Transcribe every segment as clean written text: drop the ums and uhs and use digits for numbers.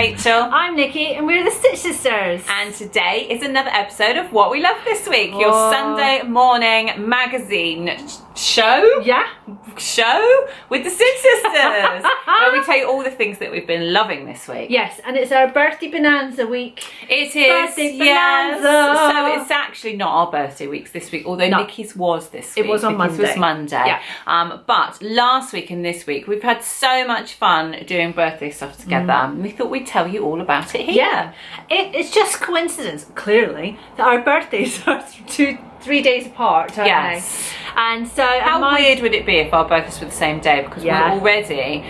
Rachel. I'm Nikki, and we're the Stitch Sisters. And today is another episode of What We Love This Week, your Sunday morning magazine show with the Stitch Sisters, where we tell you all the things that we've been loving this week. Yes, and it's our birthday bonanza week. It is, birthday yes. bonanza. So it's actually not our birthday weeks this week, although Nikki's was this week. It was on Nikki's Monday. was Monday. Yeah. But last week and this week, we've had so much fun doing birthday stuff together. And we thought we'd tell you all about it here. Yeah, it's just coincidence, clearly, that our birthdays are 3 days apart, aren't they? And so, how weird would it be if our birthdays were the same day? Because we're already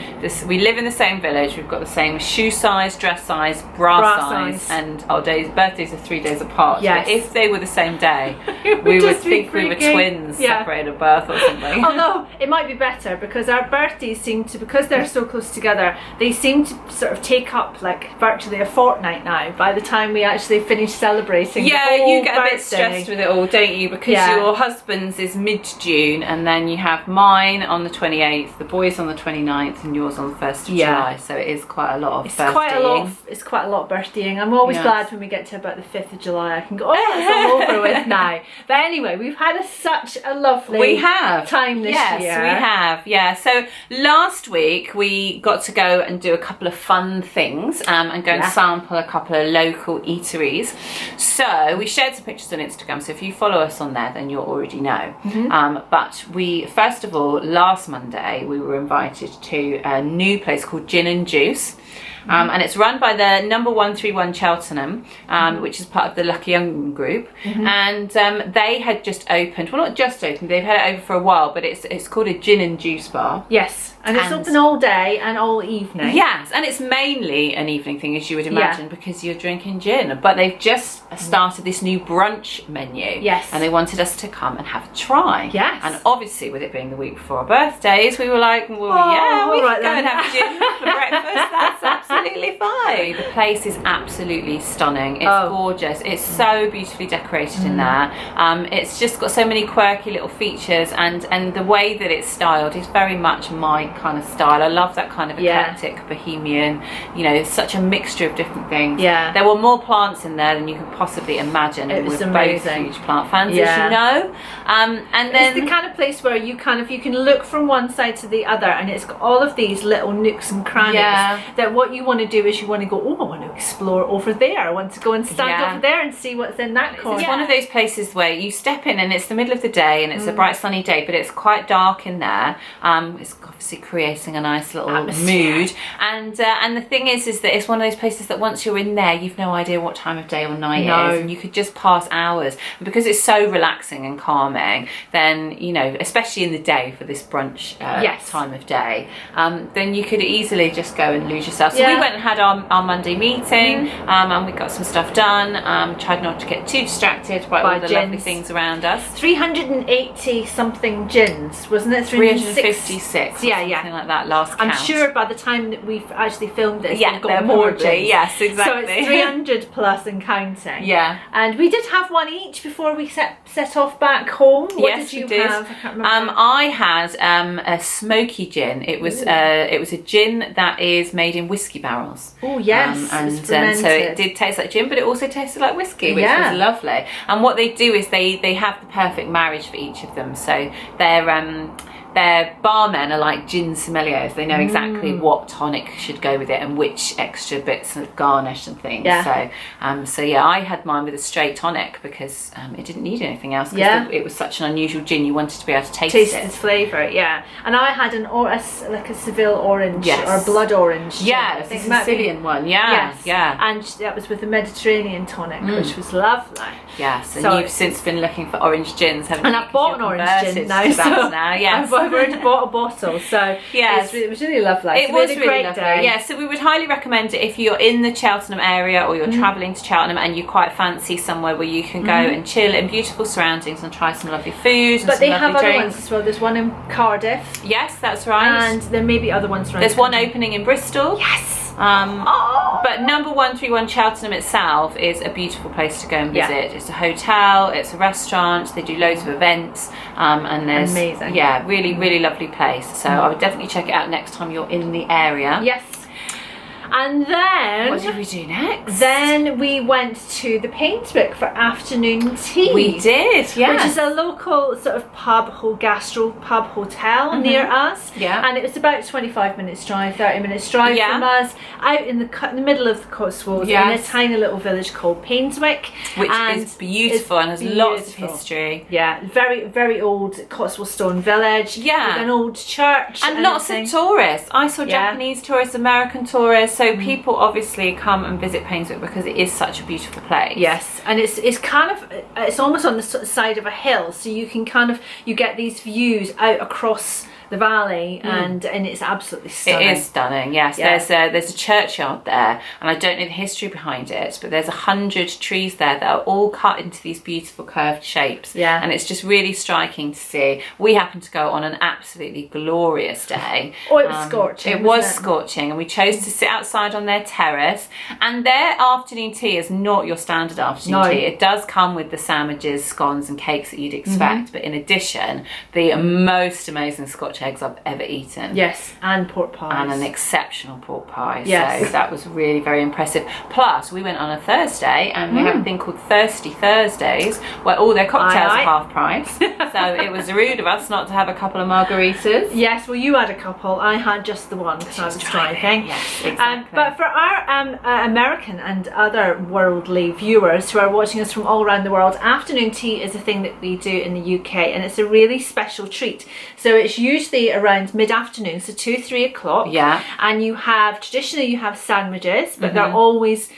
we live in the same village. We've got the same shoe size, dress size, bra size, and our birthdays are 3 days apart. Yes. But if they were the same day, we would think we were twins, separated at birth or something. Although it might be better because our birthdays seem to, because they're so close together, they seem to sort of take up like virtually a fortnight now. By the time we actually finish celebrating, the whole you get birthday. a bit stressed with it all, don't you? Because your husband's is mid-June, and then you have mine on the 28th, the boys on the 29th, and yours on the 1st of July. So it is quite a lot of It's quite a lot of birthdaying. I'm always glad when we get to about the 5th of July. I can go, it's all over with now. But anyway, we've had such a lovely time this year. Yes, we have. Yeah. So last week we got to go and do a couple of fun things and go and sample a couple of local eateries. So we shared some pictures on Instagram. So if you follow us on there, then you'll already know. But we, first of all, last Monday, we were invited to a new place called Gin and Juice. And it's run by the number 131 Cheltenham, which is part of the Lucky Young group. And they had just opened, well, not just opened, they've had it over for a while, but it's called a Gin and Juice bar. Yes, and it's open all day and all evening. Yes, and it's mainly an evening thing, as you would imagine, because you're drinking gin. But they've just started this new brunch menu. Yes. And they wanted us to come and have a try. Yes. And obviously, with it being the week before our birthdays, we were like, well, we can go and have gin for breakfast. That's absolutely fine. The place is absolutely stunning. It's gorgeous. It's so beautifully decorated in there. It's just got so many quirky little features, and the way that it's styled is very much my kind of style. I love that kind of eclectic bohemian, it's such a mixture of different things. There were more plants in there than you could possibly imagine. It was we're amazing. both huge plant fans, as you know. And then it's the kind of place where you can look from one side to the other, and it's got all of these little nooks and crannies that what you want to do is you want to go, I want to explore over there. I want to go and stand over there and see what's in that corner. It's one of those places where you step in and it's the middle of the day and it's a bright sunny day, but it's quite dark in there. It's obviously creating a nice little mood, and the thing is that it's one of those places that once you're in there, you've no idea what time of day or night it is, and you could just pass hours. And because it's so relaxing and calming, then especially in the day for this brunch time of day, then you could easily just go and lose yourself. So we went and had our Monday meeting, and we got some stuff done. Tried not to get too distracted by all the lovely things around us. 380 something gins, wasn't it? 356. Something like that last count. I'm sure by the time that we've actually filmed this, they've got more gins. Yes, exactly. So it's 300 plus and counting. Yeah. And we did have one each before we set off back home. What did you have? I can't remember. I had a smoky gin. It was a gin that is made in whiskey barrels. Oh yes, and so it did taste like gin, but it also tasted like whiskey, which was lovely. And what they do is they have the perfect marriage for each of them. So their barmen are like gin sommeliers. They know exactly what tonic should go with it and which extra bits of garnish and things. So I had mine with a straight tonic because it didn't need anything else. It was such an unusual gin. You wanted to be able to taste its flavour. And I had like a Seville orange or blood orange. Yeah, the Sicilian one. Yeah. And that was with a Mediterranean tonic, which was lovely. Yes, and you've since been looking for orange gins, haven't you? And I've bought an orange gin now. Yes. I've already bought a bottle, so it was really lovely. It was really great lovely. Day. Yeah, so we would highly recommend it if you're in the Cheltenham area or you're travelling to Cheltenham and you quite fancy somewhere where you can go and chill in beautiful surroundings and try some lovely food. But they have other ones as well. There's one in Cardiff. Yes, that's right. And there may be other ones around. There's one opening in Bristol. Yes. But number 131 Cheltenham itself is a beautiful place to go and visit. It's a hotel, it's a restaurant, they do loads of events, and there's amazing. Really lovely place. So I would definitely check it out next time you're in the area. Yes. And then... What did we do next? Then we went to the Painswick for afternoon tea. We did, yeah. Which is a local sort of gastro pub hotel near us. Yeah. And it was about 25 minutes drive, 30 minutes drive from us, out in the middle of the Cotswolds, in a tiny little village called Painswick. Which is beautiful and has lots of history. Yeah, very, very old Cotswold stone village. Yeah. With an old church. And lots of tourists. I saw Japanese tourists, American tourists. So people obviously come and visit Painswick because it is such a beautiful place. Yes, and it's kind of, it's almost on the side of a hill, so you can kind of, you get these views out across the valley, and it's absolutely stunning. It is stunning, yes. Yeah. There's a churchyard there, and I don't know the history behind it, but there's 100 trees there that are all cut into these beautiful curved shapes. Yeah. And it's just really striking to see. We happened to go on an absolutely glorious day. Oh, it was scorching. It was scorching, and we chose to sit outside on their terrace. And their afternoon tea is not your standard afternoon tea. It does come with the sandwiches, scones, and cakes that you'd expect, but in addition, the most amazing Scotch eggs I've ever eaten. Yes, and pork pies. And an exceptional pork pie. Yes. So that was really very impressive. Plus, we went on a Thursday, and they have a thing called Thirsty Thursdays, where all their cocktails are half price. So it was rude of us not to have a couple of margaritas. Yes, well, you had a couple. I had just the one because I was driving. Yes, exactly. But for our American and other worldly viewers who are watching us from all around the world, afternoon tea is a thing that we do in the UK, and it's a really special treat. So it's usually around mid-afternoon, so 2-3 o'clock. Yeah. And traditionally you have sandwiches, but they're always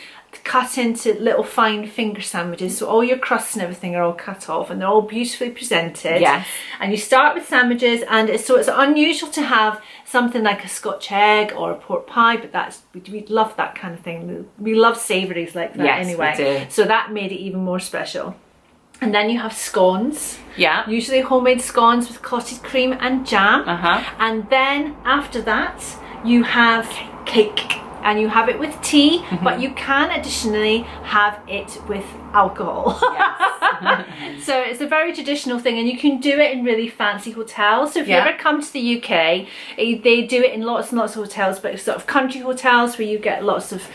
cut into little fine finger sandwiches, so all your crusts and everything are all cut off, and they're all beautifully presented. Yes. And you start with sandwiches, and it's unusual to have something like a Scotch egg or a pork pie, but we love that kind of thing. We love savouries like that anyway. We do. So that made it even more special. And then you have scones. Yeah. Usually homemade scones with clotted cream and jam. And then after that, you have cake. And you have it with tea, but you can additionally have it with alcohol. Yes. So it's a very traditional thing, and you can do it in really fancy hotels. So if you ever come to the UK, they do it in lots and lots of hotels, but it's sort of country hotels where you get lots of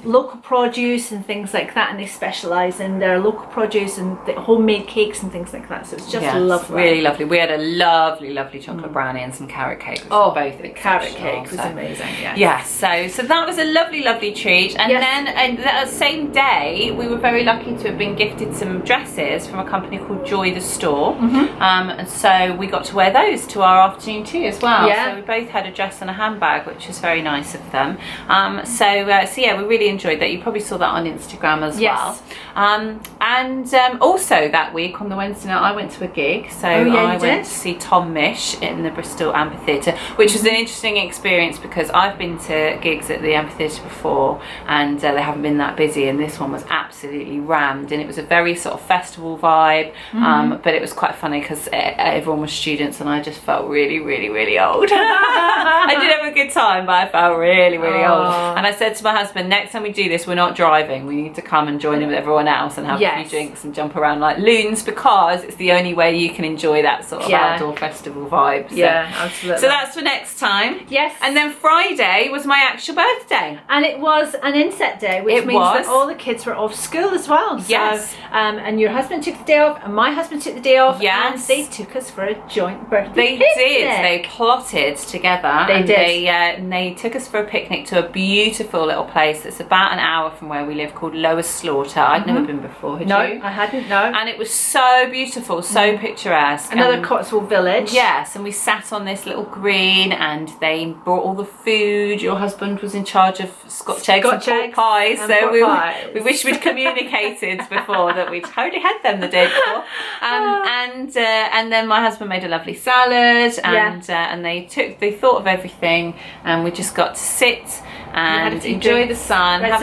local produce and things like that, and they specialise in their local produce and homemade cakes and things like that. So it's just lovely. Really lovely. We had a lovely chocolate brownie and some carrot cake. Both the carrot cake was amazing. Yes. So that was a lovely treat. And then that same day, we were very lucky to have been gifted some dresses from a company called Joy the Store. And so we got to wear those to our afternoon tea as well. So we both had a dress and a handbag, which was very nice of them. So yeah, we really enjoyed that. You probably saw that on Instagram as well. And also that week on the Wednesday night, I went to a gig. So I went to see Tom Mish in the Bristol Amphitheatre, which was an interesting experience because I've been to gigs at the amphitheatre before, and they haven't been that busy, and this one was absolutely rammed, and it was a very sort of festival vibe, but it was quite funny because everyone was students, and I just felt really old. I did have a good time, but I felt really old, and I said to my husband, next time we do this, we're not driving, we need to come and join in with everyone else and have a few drinks and jump around like loons, because it's the only way you can enjoy that sort of outdoor festival vibe. So. Absolutely. So that's for next time. Yes. And then Friday was my actual birthday. And it was an inset day, which means that all the kids were off school as well. Yes. So, and your husband took the day off, and my husband took the day off. Yes. And they took us for a joint birthday picnic. Did. They plotted together. They took us for a picnic to a beautiful little place that's about an hour from where we live, called Lower Slaughter. I'd never been before, had you? No, I hadn't, no. And it was so beautiful, so picturesque. Another Cotswold village. Yes, and we sat on this little green, and they brought all the food. Your husband was in charge of Scotch eggs and pork pies, so we wish we'd communicated before that we'd totally had them the day before. And then my husband made a lovely salad, and they thought of everything, and we just got to sit and enjoy the sun, have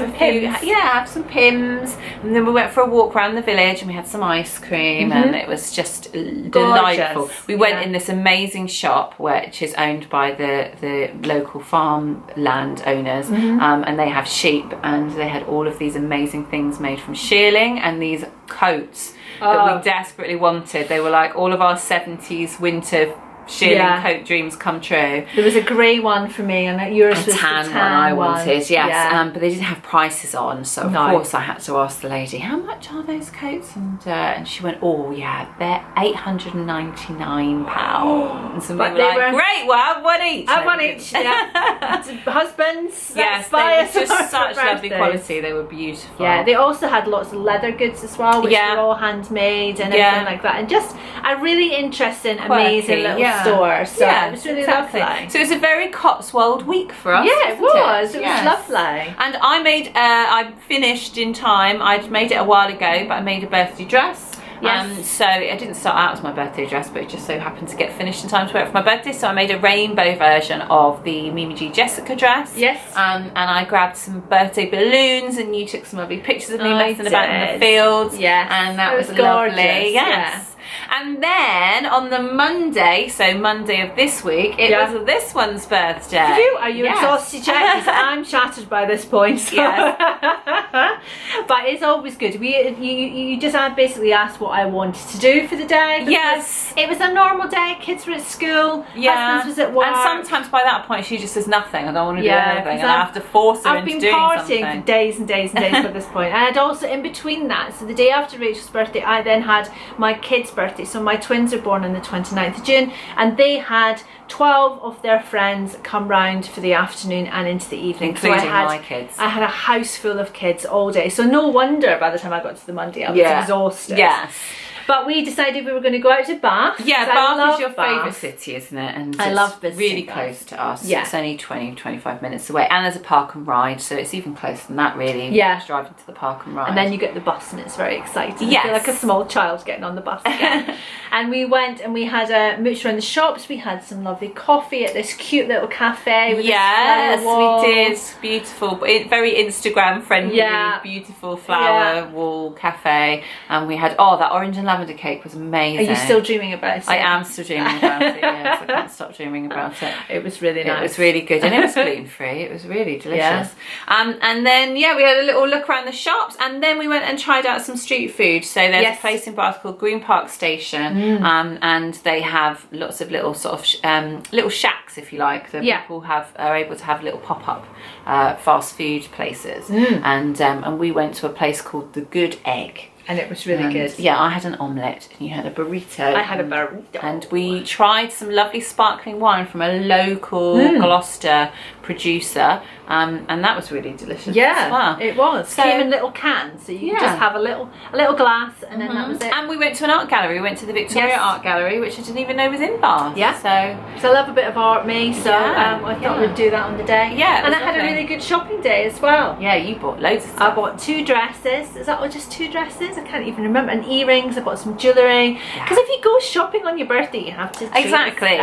some pims, and then we went for a walk around the village, and we had some ice cream, and it was just delightful. We went in this amazing shop which is owned by the local farmland owners, and they have sheep, and they had all of these amazing things made from shearling, and these coats that we desperately wanted. They were like all of our 70s winter shearling coat dreams come true. There was a grey one for me, and yours was tan the one I wanted, yes. Yeah. But they didn't have prices on, so of course I had to ask the lady, how much are those coats? And she went, oh yeah, they're £899. And But we were like, great, well, have one each. Have one each, yeah. Husbands, yes, they were just such lovely quality. They were beautiful. Yeah, they also had lots of leather goods as well, which were all handmade and everything like that, and just a really interesting, amazing little store. So it was really lovely. So it was a very Cotswold week for us. Yeah, it was. It was lovely. And I finished in time. I'd made it a while ago, but I made a birthday dress. Yes. So it didn't start out as my birthday dress, but it just so happened to get finished in time to wear it for my birthday. So I made a rainbow version of the Mimi G Jessica dress. Yes. And I grabbed some birthday balloons, and you took some lovely pictures of me messing about in the fields. Yes. And that was gorgeous. lovely. Yes. And then on the Monday, so Monday of this week, it was this one's birthday. Are you exhausted yet? Because I'm shattered by this point. So. Yes. But it's always good. You just basically asked what I wanted to do for the day. Yes. It was a normal day. Kids were at school. Husband was at work. And sometimes by that point she just says nothing. I don't want to do anything. And I have to force her into doing something. I've been partying for days and days and days at this point. And I'd also, in between that, so the day after Rachel's birthday, I then had my kids' birthday. So my twins are born on the 29th of June, and they had 12 of their friends come round for the afternoon and into the evening. Including my kids. I had a house full of kids all day. So no wonder by the time I got to the Monday I was exhausted. Yes. But we decided we were going to go out to Bath. Yeah, Bath is your favourite city, isn't it? And I love visiting really Bath. Close to us. Yeah. It's only 20-25 minutes away. And there's a park and ride, so it's even closer than that, really. Yeah. Just driving to the park and ride. And then you get the bus, and it's very exciting. Yes. I feel like a small child getting on the bus again. And we went and we had a mooch around the shops. We had some lovely coffee at this cute little cafe with yes, flower wall. we did. Beautiful, very Instagram friendly, beautiful flower wall cafe. And we had, that orange and lavender cake was amazing. Are you still dreaming about it? I am still dreaming about it, yes. I can't stop dreaming about it. It was really nice. It was really good, and it was gluten-free. It was really delicious. And then, we had a little look around the shops, and then we went and tried out some street food. So there's a place in Bath called Green Park Station, and they have lots of little sort of little shacks, if you like, that people are able to have little pop-up fast food places. And we went to a place called The Good Egg. And it was really good. Yeah, I had an omelette and you had a burrito. I had a burrito. And we tried some lovely sparkling wine from a local Gloucester producer. And that was really delicious as well. It was. So, came in little cans, so you could just have a little glass, and then that was it. And we went to an art gallery. We went to the Victoria Art Gallery, which I didn't even know was in Bath. Yeah. So I love a bit of art, me. So I thought we'd do that on the day. Yeah. And I had a really good shopping day as well. Yeah, you bought loads of stuff. I bought 2 dresses. Is that just 2 dresses? I can't even remember. And earrings. I bought some jewellery. Because if you go shopping on your birthday, you have to. Exactly.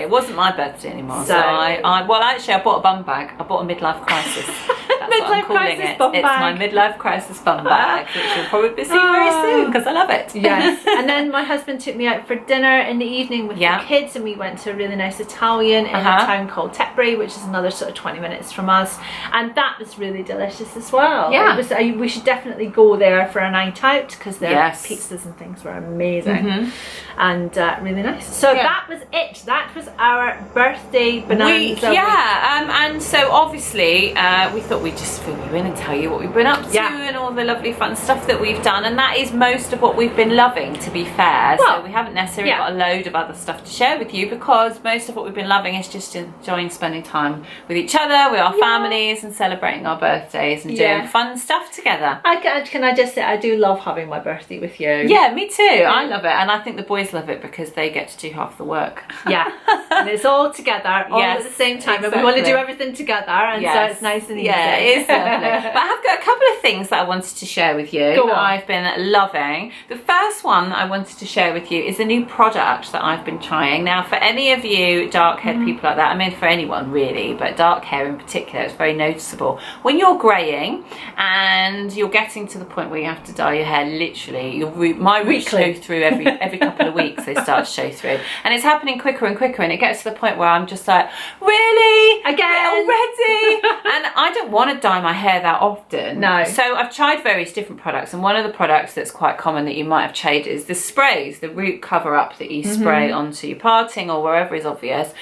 It wasn't my birthday anymore. So I bought a bum bag. I bought a midlife crisis. That's what I'm calling it. It's my midlife crisis bum bag, which you'll probably see very soon because I love it. Yes. And then my husband took me out for dinner in the evening with the kids, and we went to a really nice Italian in a town called Tetbury, which is another sort of 20 minutes from us, and that was really delicious as well. Yeah. We should definitely go there for a night out because their pizzas and things were amazing and really nice. So that was it. That was our birthday bonanza week. And so obviously we thought we'd just fill you in and tell you what we've been up to and all the lovely fun stuff that we've done, and that is most of what we've been loving, to be fair. So we haven't necessarily got a load of other stuff to share with you, because most of what we've been loving is just enjoying spending time with each other, with our families, and celebrating our birthdays and doing fun stuff together. Can I just say, I do love having my birthday with you. Yeah, me too. I love it, and I think the boys love it because they get to do half the work. Yeah, and it's all together, all at the same time, and we want to do everything together, and so it's nice and easy. Yeah, it is lovely. But I have got a couple of things that I wanted to share with you that I've been loving. The first one that I wanted to share with you is a new product that I've been trying. Now, for any of you dark-haired people like that, I mean for anyone really, but dark hair in particular, it's very noticeable. When you're greying and you're getting to the point where you have to dye your hair, literally, my roots show through every couple of weeks. They start to show through, and it's happening quicker and quicker, and it gets to the point where I'm just like, really? Again? Already? And I don't want want to dye my hair that often. No. So I've tried various different products, and one of the products that's quite common that you might have tried is the sprays, the root cover up that you spray onto your parting or wherever is obvious.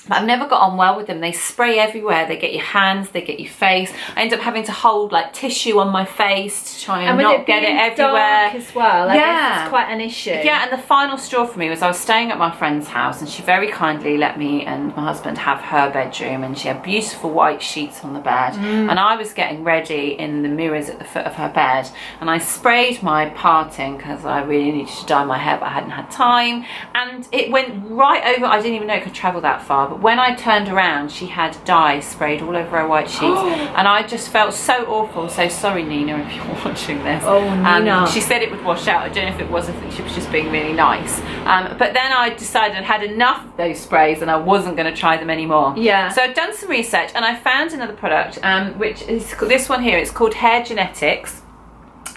But I've never got on well with them. They spray everywhere. They get your hands, they get your face. I end up having to hold like tissue on my face to try and not get it everywhere. Dark as well. I guess it's quite an issue. Yeah, and the final straw for me was I was staying at my friend's house, and she very kindly let me and my husband have her bedroom, and she had beautiful white sheets on the bed, and I was getting ready in the mirrors at the foot of her bed, and I sprayed my parting because I really needed to dye my hair, but I hadn't had time, and it went right over. I didn't even know it could travel that far. But when I turned around, she had dye sprayed all over her white sheets, and I just felt so awful. So sorry, Nina, if you're watching this. Oh, Nina. She said it would wash out. I don't know if it was, if she was just being really nice. But then I decided I'd had enough of those sprays and I wasn't going to try them anymore. Yeah. So I've done some research and I found another product, which is this one here. It's called Hair Genetics.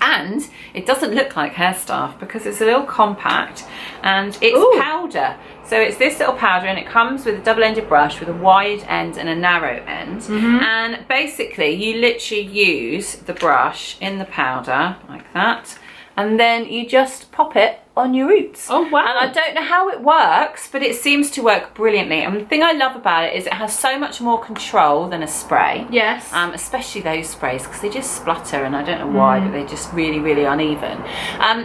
And it doesn't look like Hair Stuff because it's a little compact and it's powder. So it's this little powder, and it comes with a double-ended brush with a wide end and a narrow end. And basically you literally use the brush in the powder like that, and then you just pop it on your roots. Oh wow. And I don't know how it works, but it seems to work brilliantly. And the thing I love about it is it has so much more control than a spray. Yes. Especially those sprays, because they just splutter, and I don't know why, but they're just really, really uneven.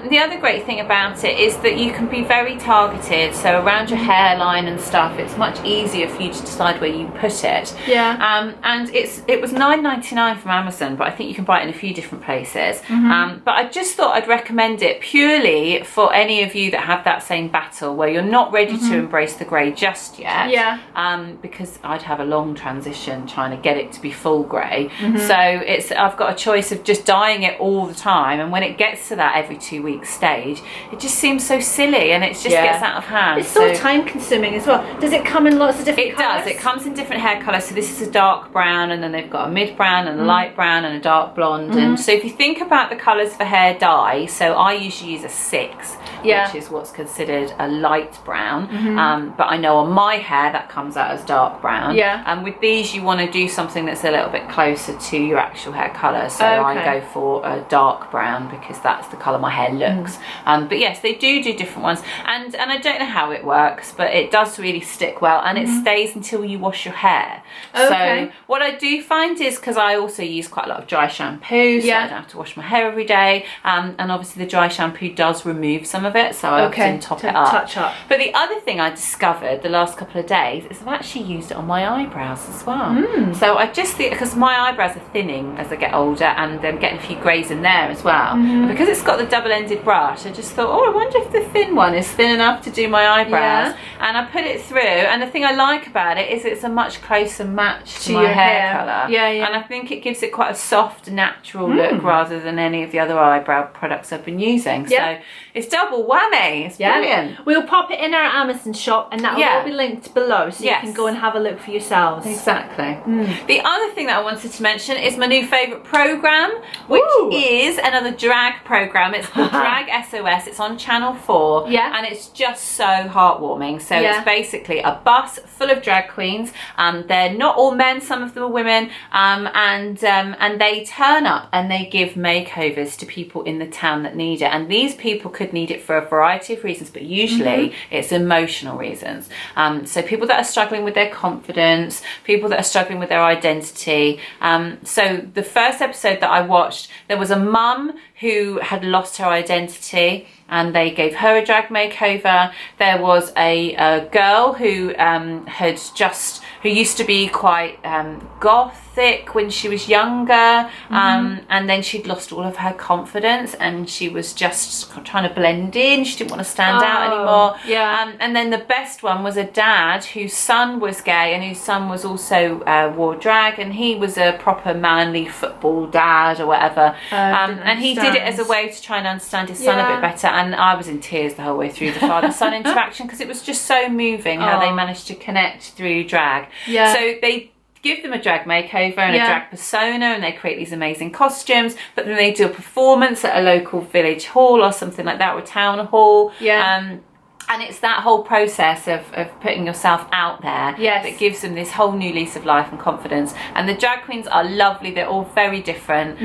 The other great thing about it is that you can be very targeted, so around your hairline and stuff, it's much easier for you to decide where you put it. Yeah. And it was $9.99 from Amazon, but I think you can buy it in a few different places. But I just thought I'd recommend it purely for any of you that have that same battle where you're not ready to embrace the grey just yet. Yeah. Because I'd have a long transition trying to get it to be full grey. So I've got a choice of just dyeing it all the time, and when it gets to that every 2 weeks stage, it just seems so silly and it just gets out of hand. It's so time consuming as well. Does it come in lots of different colours? It does. It comes in different hair colours. So this is a dark brown, and then they've got a mid brown and a light brown and a dark blonde. And so if you think about the colours for hair dye, so I usually use a 6, which is what's considered a light brown. But I know on my hair that comes out as dark brown. And with these you want to do something that's a little bit closer to your actual hair colour. So I go for a dark brown because that's the colour my hair looks. But yes, they do different ones. And I don't know how it works, but it does really stick well, and it stays until you wash your hair. So what I do find is, because I also use quite a lot of dry shampoo, so I don't have to wash my hair every day. And obviously the dry shampoo does remove some of it, so I often top it up. Touch up. But the other thing I discovered the last couple of days is I've actually used it on my eyebrows as well. So I just think, because my eyebrows are thinning as I get older, and I'm getting a few greys in there as well. Because it's got the double-ended brush, I just thought, I wonder if the thin one is thin enough to do my eyebrows. And I put it through, and the thing I like about it is it's a much closer match to my your hair colour. And I think it gives it quite a soft, natural look rather than any of the other eyebrow products I've been using. So it's double whammy. It's brilliant. We'll pop it in our Amazon shop, and that will all be linked below, so you can go and have a look for yourselves. Exactly. The other thing that I wanted to mention is my new favourite programme, which is another drag programme. It's called Drag SOS. It's on Channel 4, and it's just so heartwarming. So it's basically a bus full of drag queens. They're not all men, some of them are women, and they turn up and they give makeovers to people in the town that need it. And these people could need it for a variety of reasons, but usually it's emotional reasons. So people that are struggling with their confidence, people that are struggling with their identity. So the first episode that I watched, there was a mum who had lost her identity, and they gave her a drag makeover. There was a girl who who used to be quite gothic when she was younger, and then she'd lost all of her confidence, and she was just trying to blend in. She didn't want to stand out anymore. And then the best one was a dad whose son was gay, and whose son was also wore drag, and he was a proper manly football dad or whatever. And he did it as a way to try and understand his son a bit better. And I was in tears the whole way through the father-son interaction, because it was just so moving how they managed to connect through drag. So they give them a drag makeover and a drag persona, and they create these amazing costumes, but then they do a performance at a local village hall or something like that, or a town hall. And it's that whole process of putting yourself out there that gives them this whole new lease of life and confidence. And the drag queens are lovely. They're all very different.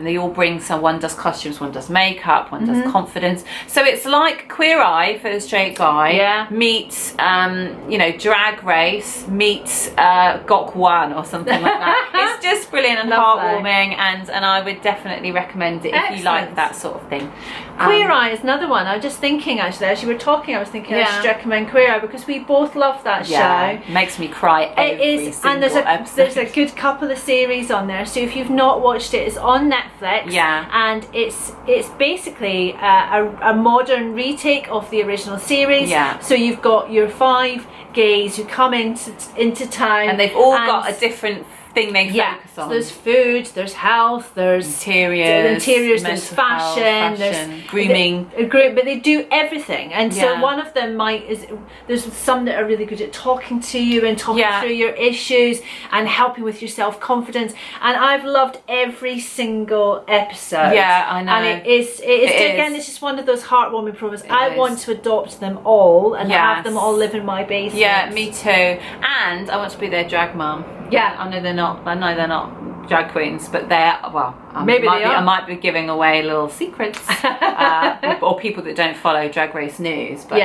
They all bring one does costumes, one does makeup, one does confidence. So it's like Queer Eye for the straight guy meets, Drag Race meets Gok One or something like that. It's just brilliant and heartwarming, and I would definitely recommend it if you like that sort of thing. Queer Eye is another one. I was just thinking, actually, as you were talking, I was thinking I should recommend Queer Eye because we both love that show. Makes me cry every single episode. There's a good couple of series on there. So if you've not watched it, it's on Netflix. And it's basically a modern retake of the original series. So you've got your 5 gays who come into town, and they've all got a different thing they focus on. So there's food, there's health, there's interiors, there's fashion, there's grooming, but they do everything. And so one of them there's some that are really good at talking to you and talking through your issues and helping with your self-confidence. And I've loved every single episode. I know. And it is again, it's just one of those heartwarming programs. I want to adopt them all and have them all live in my basement. Yeah, me too. And I want to be their drag mum. I know they're not drag queens, but they're, I might be giving away little secrets or people that don't follow Drag Race news, but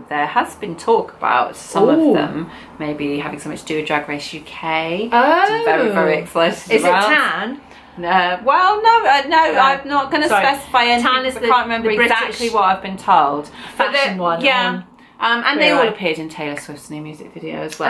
there has been talk about some of them maybe having something to do with Drag Race UK. I'm very, very excited about. Is it tan? No, I'm not going to specify anything. Tan is I can't remember exactly what I've been told. Fashion one. And they all appeared in Taylor Swift's new music video as well.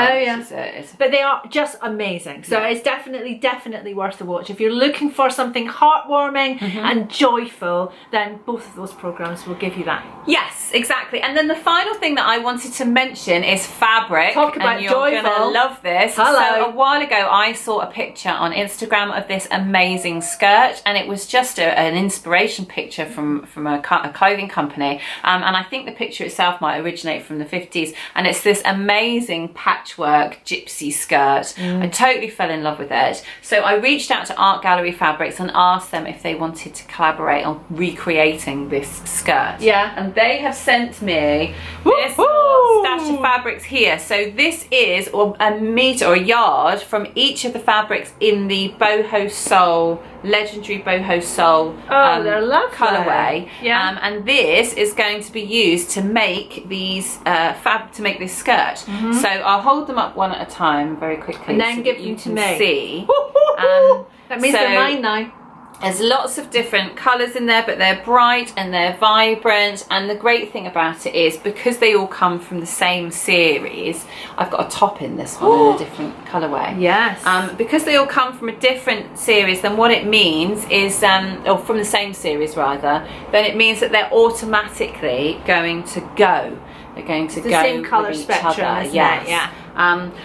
But they are just amazing. So it's definitely worth a watch. If you're looking for something heartwarming and joyful, then both of those programs will give you that. Yes, exactly. And then the final thing that I wanted to mention is fabric. Talk about you're joyful. Gonna love this. Hello. So a while ago, I saw a picture on Instagram of this amazing skirt, and it was just an inspiration picture from a clothing company. And I think the picture itself might originate from the 50s, and it's this amazing patchwork gypsy skirt. I totally fell in love with it. So I reached out to Art Gallery Fabrics and asked them if they wanted to collaborate on recreating this skirt. And they have sent me this little stash of fabrics here. So this is a meter or a yard from each of the fabrics in the boho soul, legendary boho soul they're lovely. colorway. And this is going to be used to make these to make this skirt. So I'll hold them up one at a time very quickly, and then so give that them you to can me. See. That means they're mine now. There's lots of different colours in there, but they're bright and they're vibrant. And the great thing about it is, because they all come from the same series, I've got a top in this one in a different colourway. Because they all come from a different series, then what it means is, or from the same series rather, then it means that they're automatically going to go. They're going to go the same colour with each spectrum, other. isn't it?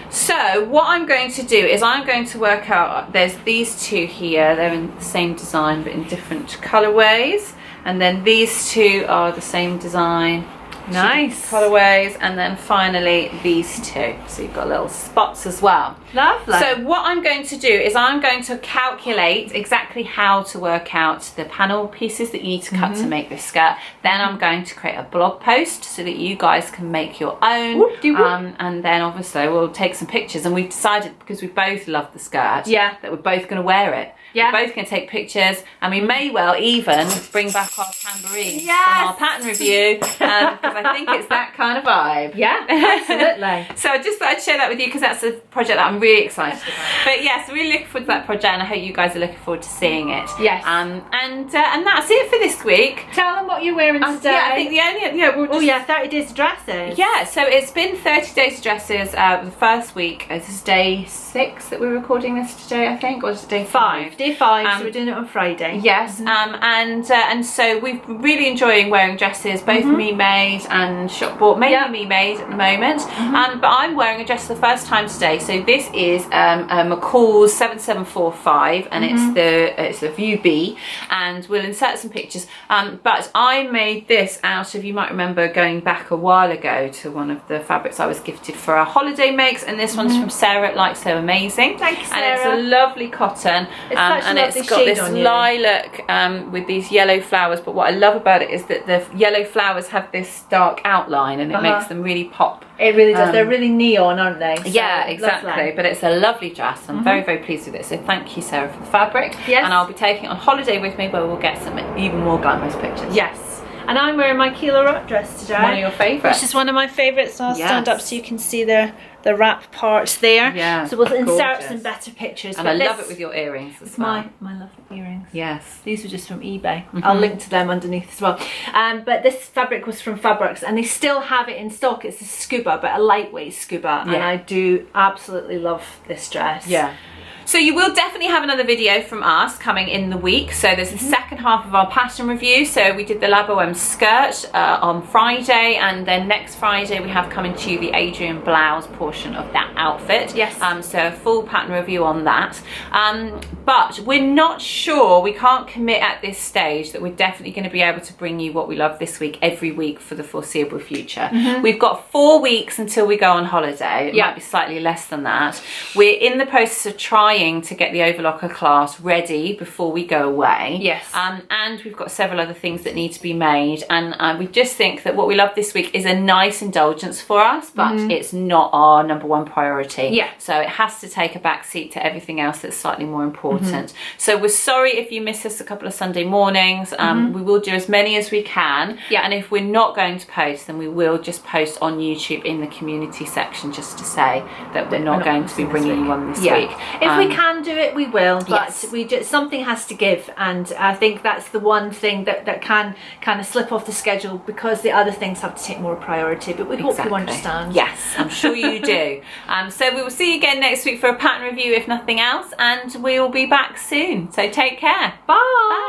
So what I'm going to do is I'm going to work out, there's these two here, they're in the same design but in different colourways, and then these two are the same design, nice colourways, and then finally these two, so you've got little spots as well. Lovely. So what I'm going to do is I'm going to calculate exactly how to work out the panel pieces that you need to cut to make this skirt. Then I'm going to create a blog post so that you guys can make your own. And then obviously we'll take some pictures, and we've decided, because we both love the skirt, that we're both going to wear it. We're both going to take pictures, and we may well even bring back our tambourines from our pattern review, because I think it's that kind of vibe. Absolutely. So I just thought I'd share that with you, because that's a project that I'm really excited about. But yes, really looking forward to that project, and I hope you guys are looking forward to seeing it. And that's it for this week. Tell them what you're wearing today. I think the only 30 days of dresses. So it's been 30 days of dresses. The first week, this is day 6 that we're recording this today, I think, or is it day 5? Day 5, so we're doing it on Friday. And so we've really enjoying wearing dresses, both me made and shop bought, mainly me made at the moment. But I'm wearing a dress for the first time today. So this is McCall's 7745, and it's the View B, and we'll insert some pictures. But I made this out of, you might remember going back a while ago to one of the fabrics I was gifted for our holiday makes, and this one's from Sarah at Like So Amazing. Thank you, Sarah. And it's a lovely cotton. It's such a and lovely it's got shade this on you. lilac with these yellow flowers. But what I love about it is that the yellow flowers have this dark outline, and it makes them really pop. It really does. They're really neon, aren't they? So yeah, exactly. lovely. But it's a lovely dress. I'm very, very pleased with it. So thank you, Sarah, for the fabric. Yes. And I'll be taking it on holiday with me, where we'll get some even more glamorous pictures. Yes. And I'm wearing my Kilo wrap dress today. One of your favourites. Which is one of my favourites. So I'll stand up so you can see the wrap parts there. Yeah. So we'll insert gorgeous. some better pictures. And I love it with your earrings as well. My lovely earrings. Yes. These were just from eBay. I'll link to them underneath as well. But this fabric was from Fabrics, and they still have it in stock. It's a scuba, but a lightweight scuba. Yeah. And I do absolutely love this dress. Yeah. So you will definitely have another video from us coming in the week. So there's the second half of our pattern review. So we did the La Boheme skirt on Friday, and then next Friday we have coming to you the Adrian blouse portion of that outfit. Yes. So a full pattern review on that. But we're not sure, we can't commit at this stage that we're definitely going to be able to bring you what we love this week every week for the foreseeable future. We've got 4 weeks until we go on holiday. It might be slightly less than that. We're in the process of trying to get the overlocker class ready before we go away. Yes. And we've got several other things that need to be made, and we just think that what we love this week is a nice indulgence for us, but it's not our number one priority. Yeah. So it has to take a back seat to everything else that's slightly more important. So we're sorry if you miss us a couple of Sunday mornings. We will do as many as we can. Yeah. And if we're not going to post, then we will just post on YouTube in the community section, just to say that we're not going to be bringing you one this week. If we can do it, we will, but Yes. we just, something has to give, and I think that's the one thing that can kind of slip off the schedule, because the other things have to take more priority. But we hope you understand. Yes, I'm sure you do. So we will see you again next week for a pattern review, if nothing else, and we will be back soon. So take care. Bye.